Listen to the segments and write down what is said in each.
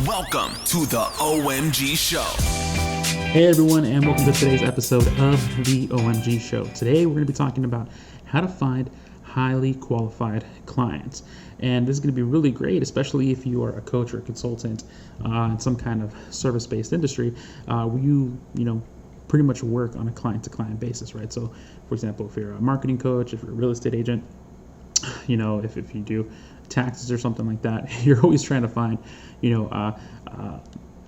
Welcome to the OMG Show. Hey everyone, and welcome to today's episode of the OMG Show. Today we're going to be talking about how to find highly qualified clients. And this is going to be really great, especially if you are a coach or a consultant in some kind of service-based industry where you pretty much work on a client-to-client basis, right? So, for example, if you're a marketing coach, if you're a real estate agent, if you do taxes or something like that, you're always trying to find,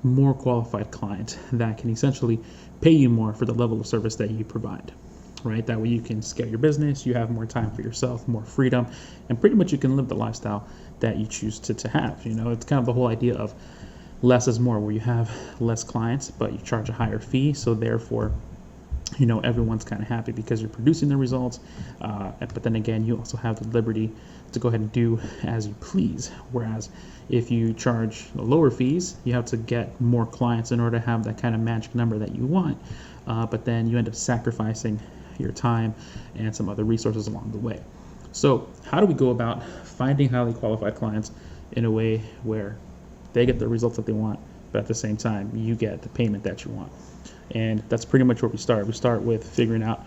more qualified client that can essentially pay you more for the level of service that you provide, right? That way you can scale your business, you have more time for yourself, more freedom, and pretty much you can live the lifestyle that you choose to have. It's kind of the whole idea of less is more, where you have less clients, but you charge a higher fee. So therefore, everyone's kind of happy because you're producing the results. But then again, you also have the liberty to go ahead and do as you please. Whereas if you charge lower fees, you have to get more clients in order to have that kind of magic number that you want. But then you end up sacrificing your time and some other resources along the way. So how do we go about finding highly qualified clients in a way where they get the results that they want, but at the same time, you get the payment that you want? And that's pretty much where we start. We start with figuring out,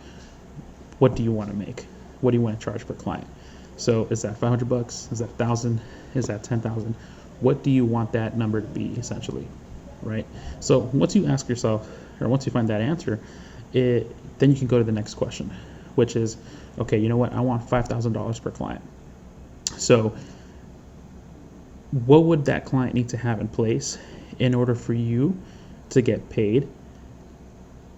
what do you want to make? What do you want to charge per client? So is that $500? Is that $1,000? Is that $10,000? What do you want that number to be, essentially, right? So once you ask yourself, or once you find that answer, then you can go to the next question, which is, okay, you know what? I want $5,000 per client. So what would that client need to have in place in order for you to get paid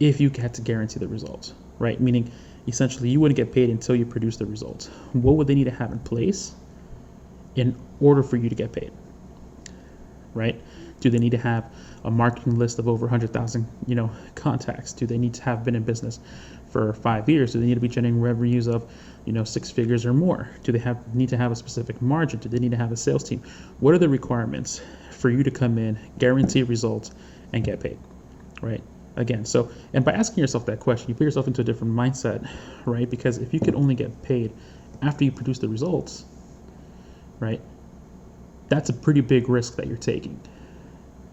if you had to guarantee the results, right? Meaning, essentially, you wouldn't get paid until you produce the results. What would they need to have in place in order for you to get paid, right? Do they need to have a marketing list of over 100,000, contacts? Do they need to have been in business for 5 years? Do they need to be generating revenues of, 6 figures or more? Do they need to have a specific margin? Do they need to have a sales team? What are the requirements for you to come in, guarantee results, and get paid, right? Again, and by asking yourself that question, you put yourself into a different mindset, right? Because if you could only get paid after you produce the results, right, that's a pretty big risk that you're taking,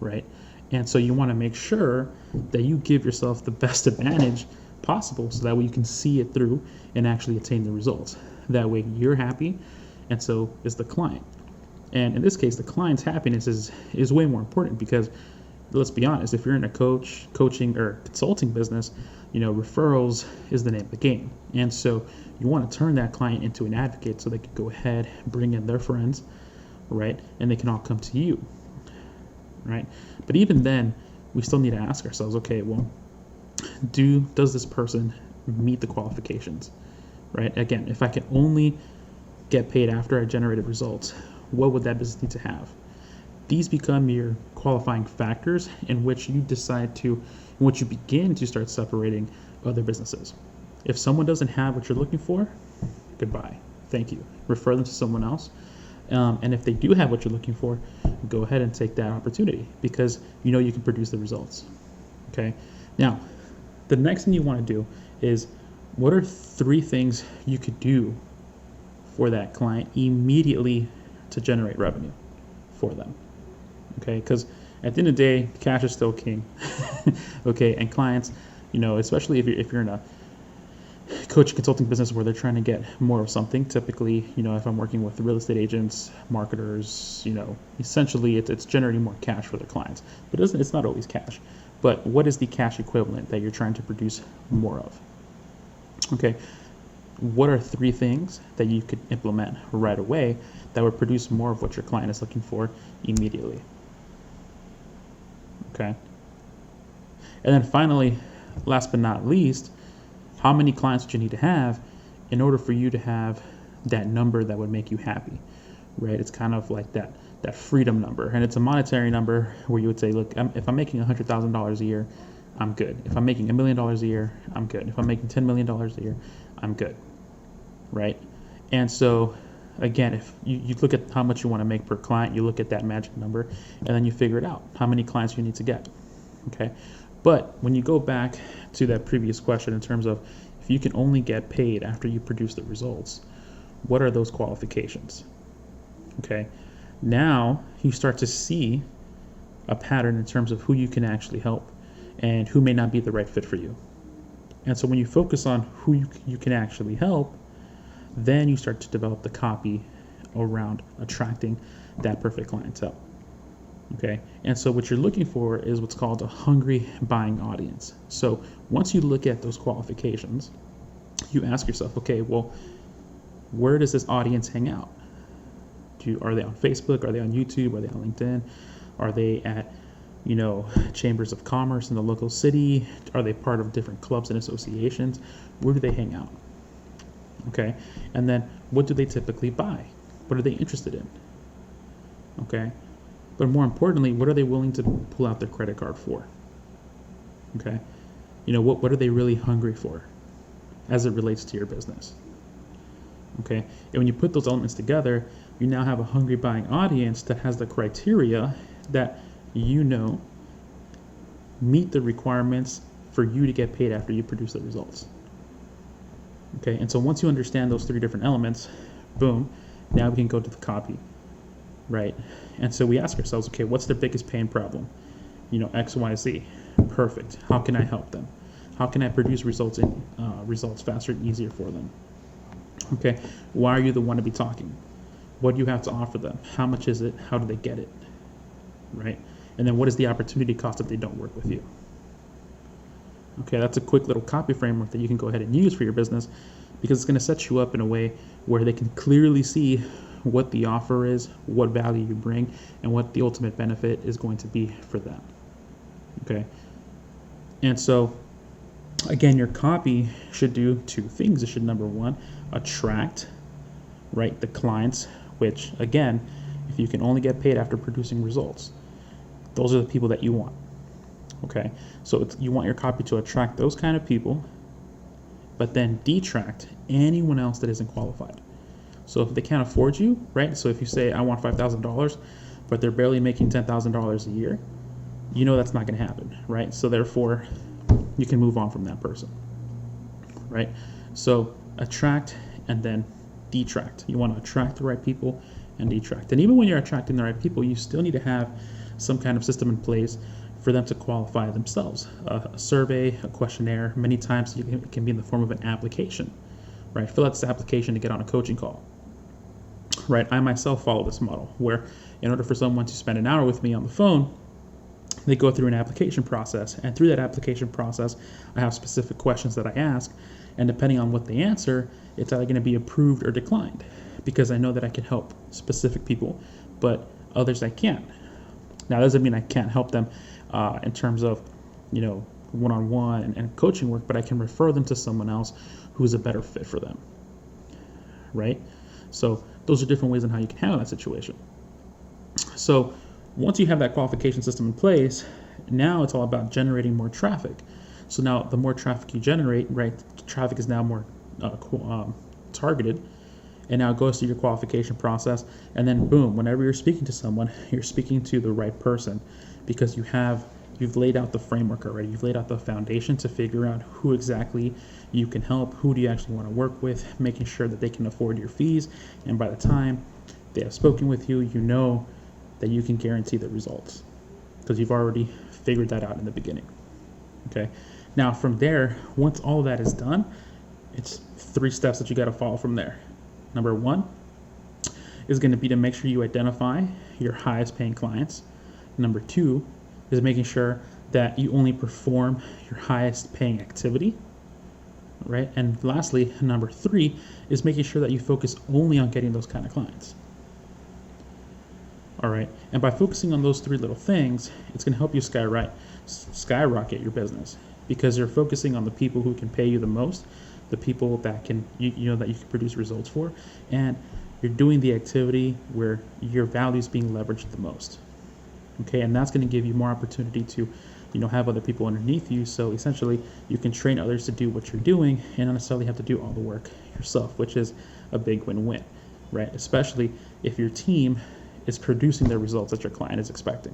right? And so you want to make sure that you give yourself the best advantage possible so that way you can see it through and actually attain the results. That way you're happy, and so is the client. And in this case, the client's happiness is way more important, because let's be honest, if you're in a coaching or consulting business, referrals is the name of the game. And so you want to turn that client into an advocate so they can go ahead, bring in their friends, right? And they can all come to you, right? But even then, we still need to ask ourselves, okay, well, does this person meet the qualifications, right? Again, if I can only get paid after I generated results, what would that business need to have? These become your qualifying factors in which you begin to start separating other businesses. If someone doesn't have what you're looking for, goodbye, thank you. Refer them to someone else. And if they do have what you're looking for, go ahead and take that opportunity, because you can produce the results. Okay. Now, the next thing you want to do is, what are 3 things you could do for that client immediately to generate revenue for them? Okay, because at the end of the day, cash is still king. Okay, and clients, especially if you're in a coaching consulting business where they're trying to get more of something, typically, if I'm working with real estate agents, marketers, essentially it's generating more cash for their clients. But it's not always cash. But what is the cash equivalent that you're trying to produce more of? Okay, what are 3 things that you could implement right away that would produce more of what your client is looking for immediately? Okay. And then finally, last but not least, how many clients would you need to have in order for you to have that number that would make you happy, right? It's kind of like that freedom number. And it's a monetary number where you would say, look, if I'm making $100,000 a year, I'm good. If I'm making $1 million a year, I'm good. If I'm making $10 million a year, I'm good, right? And so, again, if you look at how much you want to make per client, you look at that magic number, and then you figure it out, how many clients you need to get, okay? But when you go back to that previous question in terms of if you can only get paid after you produce the results, what are those qualifications, okay? Now you start to see a pattern in terms of who you can actually help and who may not be the right fit for you. And so when you focus on who you can actually help, then you start to develop the copy around attracting that perfect clientele. Okay, and so what you're looking for is what's called a hungry buying audience. So once you look at those qualifications, you ask yourself, okay, well, where does this audience hang out? Are they on Facebook? Are they on YouTube? Are they on LinkedIn? Are they at, chambers of commerce in the local city? Are they part of different clubs and associations? Where do they hang out? Okay, and then what do they typically buy? What are they interested in? Okay, but more importantly, what are they willing to pull out their credit card for? Okay, what are they really hungry for as it relates to your business? Okay, and when you put those elements together, you now have a hungry buying audience that has the criteria that meet the requirements for you to get paid after you produce the results. Okay, and so once you understand those three different elements, boom, now we can go to the copy, right? And so we ask ourselves, okay, what's their biggest pain problem? X, Y, Z. Perfect. How can I help them? How can I produce results faster and easier for them? Okay, why are you the one to be talking? What do you have to offer them? How much is it? How do they get it? Right? And then what is the opportunity cost if they don't work with you? Okay, that's a quick little copy framework that you can go ahead and use for your business, because it's going to set you up in a way where they can clearly see what the offer is, what value you bring, and what the ultimate benefit is going to be for them. Okay? And so, again, your copy should do two things. It should, number one, attract, right, the clients, which, again, if you can only get paid after producing results, those are the people that you want. Okay, so you want your copy to attract those kind of people, but then detract anyone else that isn't qualified. So if they can't afford you, right? So if you say, I want $5,000, but they're barely making $10,000 a year, that's not going to happen, right? So therefore, you can move on from that person, right? So attract and then detract. You want to attract the right people and detract. And even when you're attracting the right people, you still need to have some kind of system in place for them to qualify themselves. A survey, a questionnaire, many times it can be in the form of an application, right? Fill out this application to get on a coaching call, right? I myself follow this model where in order for someone to spend an hour with me on the phone, they go through an application process. And through that application process, I have specific questions that I ask. And depending on what they answer, it's either going to be approved or declined, because I know that I can help specific people, but others I can't. Now, that doesn't mean I can't help them in terms of, one-on-one and coaching work, but I can refer them to someone else who's a better fit for them, right? So those are different ways on how you can handle that situation. So once you have that qualification system in place, now it's all about generating more traffic. So now the more traffic you generate, right, traffic is now more targeted, and now it goes through your qualification process, and then boom, whenever you're speaking to someone, you're speaking to the right person, because you've laid out the framework already. You've laid out the foundation to figure out who exactly you can help, who do you actually want to work with, making sure that they can afford your fees, and by the time they have spoken with you, you know that you can guarantee the results, because you've already figured that out in the beginning. Okay, now from there, once all of that is done, it's 3 steps that you got to follow from there. Number 1 is going to be to make sure you identify your highest paying clients. Number 2 is making sure that you only perform your highest paying activity, right? And lastly, number 3 is making sure that you focus only on getting those kind of clients. All right, and by focusing on those 3 little things, it's going to help you skyrocket your business, because you're focusing on the people who can pay you the most, the people that can that you can produce results for, and you're doing the activity where your value is being leveraged the most. Okay, and that's going to give you more opportunity to have other people underneath you, so essentially you can train others to do what you're doing and not necessarily have to do all the work yourself, which is a big win-win, right? Especially if your team is producing the results that your client is expecting.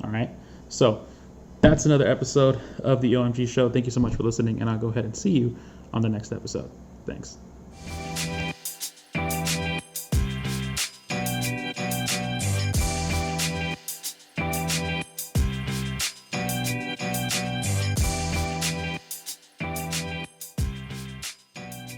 All right, so that's another episode of the OMG Show. Thank you so much for listening, and I'll go ahead and see you on the next episode. Thanks.